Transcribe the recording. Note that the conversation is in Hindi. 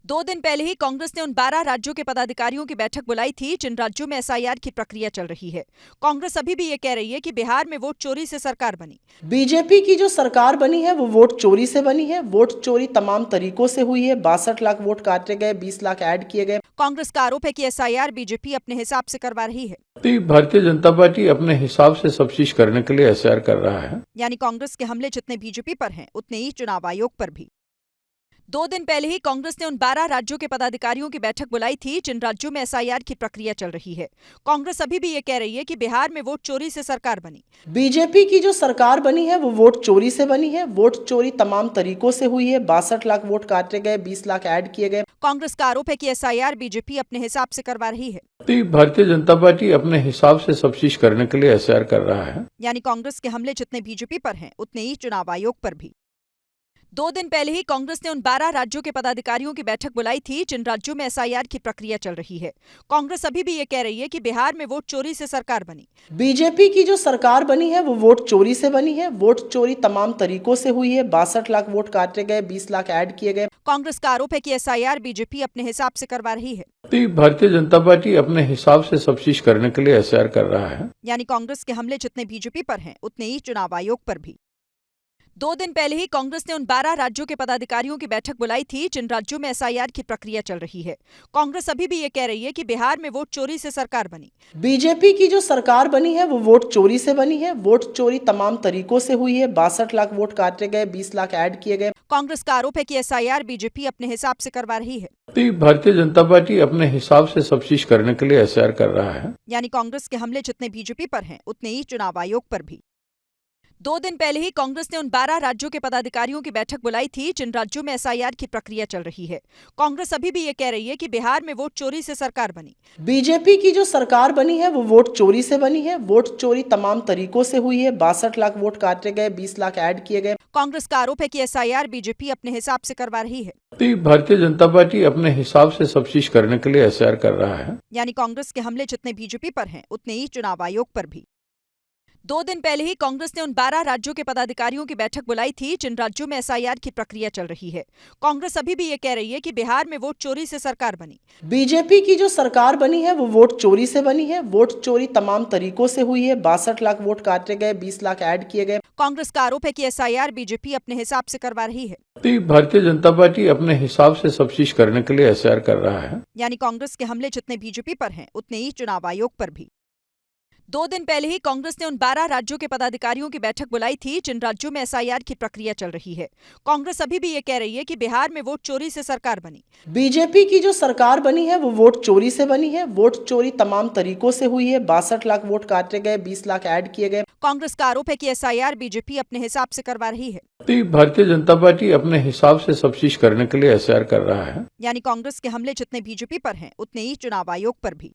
2 दिन पहले ही कांग्रेस ने उन 12 राज्यों के पदाधिकारियों की बैठक बुलाई थी जिन राज्यों में एसआईआर की प्रक्रिया चल रही है। कांग्रेस अभी भी ये कह रही है कि बिहार में वोट चोरी से सरकार बनी। बीजेपी की जो सरकार बनी है वो वोट चोरी से बनी है। वोट चोरी तमाम तरीकों से हुई है। 62 लाख वोट काटे गए, 20 लाख ऐड किए गए। कांग्रेस का आरोप है कि एसआईआर बीजेपी अपने हिसाब से करवा रही है। भारतीय जनता पार्टी अपने हिसाब से सब चीज करने के लिए एसआईआर कर रहा है। यानी कांग्रेस के हमले जितने बीजेपी पर हैं उतने ही चुनाव आयोग पर भी। 2 दिन पहले ही कांग्रेस ने उन 12 राज्यों के पदाधिकारियों की बैठक बुलाई थी जिन राज्यों में एसआईआर की प्रक्रिया चल रही है। कांग्रेस अभी भी ये कह रही है कि बिहार में वोट चोरी से सरकार बनी। बीजेपी की जो सरकार बनी है वो वोट चोरी से बनी है। वोट चोरी तमाम तरीकों से हुई है। 62 लाख वोट काटे गए, 20 लाख ऐड किए गए। कांग्रेस का आरोप है कि एसआईआर बीजेपी अपने हिसाब से करवा रही है। भारतीय जनता पार्टी अपने हिसाब से सब चीज करने के लिए एसआईआर कर रहा है। यानी कांग्रेस के हमले जितने बीजेपी पर हैं उतने ही चुनाव आयोग पर भी। 2 दिन पहले ही कांग्रेस ने उन 12 राज्यों के पदाधिकारियों की बैठक बुलाई थी जिन राज्यों में एसआईआर की प्रक्रिया चल रही है। कांग्रेस अभी भी ये कह रही है कि बिहार में वोट चोरी से सरकार बनी। बीजेपी की जो सरकार बनी है वो वोट चोरी से बनी है। वोट चोरी तमाम तरीकों से हुई है। 62 लाख वोट काटे गए, 20 लाख ऐड किए गए। कांग्रेस का आरोप है कि एसआईआर बीजेपी अपने हिसाब से करवा रही है। भारतीय जनता पार्टी अपने हिसाब से सब चीज करने के लिए एसआईआर कर रहा है। यानी कांग्रेस के हमले जितने बीजेपी पर हैं उतने ही चुनाव आयोग पर भी। 2 दिन पहले ही कांग्रेस ने उन 12 राज्यों के पदाधिकारियों की बैठक बुलाई थी जिन राज्यों में एसआईआर की प्रक्रिया चल रही है। कांग्रेस अभी भी ये कह रही है कि बिहार में वोट चोरी से सरकार बनी। बीजेपी की जो सरकार बनी है वो वोट चोरी से बनी है। वोट चोरी तमाम तरीकों से हुई है। 62 लाख वोट काटे गए, 20 लाख ऐड किए गए। कांग्रेस का आरोप है कि एसआईआर बीजेपी अपने हिसाब से करवा रही है। भारतीय जनता पार्टी अपने हिसाब से सब चीज करने के लिए एसआईआर कर रहा है। यानी कांग्रेस के हमले जितने बीजेपी पर हैं उतने ही चुनाव आयोग पर भी। 2 दिन पहले ही कांग्रेस ने उन 12 राज्यों के पदाधिकारियों की बैठक बुलाई थी जिन राज्यों में एसआईआर की प्रक्रिया चल रही है। कांग्रेस अभी भी ये कह रही है कि बिहार में वोट चोरी से सरकार बनी। बीजेपी की जो सरकार बनी है वो वोट चोरी से बनी है। वोट चोरी तमाम तरीकों से हुई है। 62 लाख वोट काटे गए, 20 लाख ऐड किए गए। कांग्रेस का आरोप है कि एसआईआर बीजेपी अपने हिसाब से करवा रही है। भारतीय जनता पार्टी अपने हिसाब से सब चीज करने के लिए एसआईआर कर रहा है। यानी कांग्रेस के हमले जितने बीजेपी पर हैं उतने ही चुनाव आयोग पर भी। 2 दिन पहले ही कांग्रेस ने उन 12 राज्यों के पदाधिकारियों की बैठक बुलाई थी जिन राज्यों में एसआईआर की प्रक्रिया चल रही है। कांग्रेस अभी भी ये कह रही है कि बिहार में वोट चोरी से सरकार बनी। बीजेपी की जो सरकार बनी है वो वोट चोरी से बनी है। वोट चोरी तमाम तरीकों से हुई है। 62 लाख वोट काटे गए, 20 लाख ऐड किए गए। कांग्रेस का आरोप है कि एसआईआर बीजेपी अपने हिसाब से करवा रही है। भारतीय जनता पार्टी अपने हिसाब से सब चीज करने के लिए एसआईआर कर रहा है। यानी कांग्रेस के हमले जितने बीजेपी पर हैं उतने ही चुनाव आयोग पर भी। 2 दिन पहले ही कांग्रेस ने उन 12 राज्यों के पदाधिकारियों की बैठक बुलाई थी जिन राज्यों में एसआईआर की प्रक्रिया चल रही है। कांग्रेस अभी भी ये कह रही है कि बिहार में वोट चोरी से सरकार बनी। बीजेपी की जो सरकार बनी है वो वोट चोरी से बनी है। वोट चोरी तमाम तरीकों से हुई है। 62 लाख वोट काटे गए, 20 लाख ऐड किए गए। कांग्रेस का आरोप है कि एसआईआर बीजेपी अपने हिसाब से करवा रही है। भारतीय जनता पार्टी अपने हिसाब से सब चीज करने के लिए एसआईआर कर रहा है। यानी कांग्रेस के हमले जितने बीजेपी पर हैं उतने ही चुनाव आयोग पर भी।